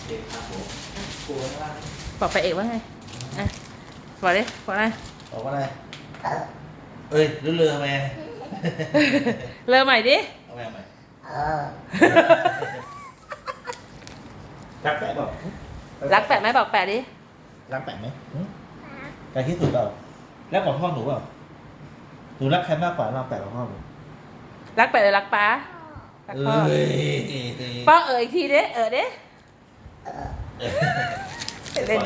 เด็กครับผมปูข้างล่าง บอกไปเอกว่าไงอ่ะบอกดิบอกอะไร บอกว่าอะไรเอ้ยเรือแม่ เริ่มใหม่ดิ เอาแม่ใหม่รักแปะบอก รักแปะไหมบอกแปะดิ รักแปะไหมใครที่สุดเปล่าแล้วกับพ่อหนูเปล่าหนูรักใครมากกว่ารักแปะกับพ่อหนู รักแปะเลยรักป้ารักพ่อป้าอีกทีดิดิเล่น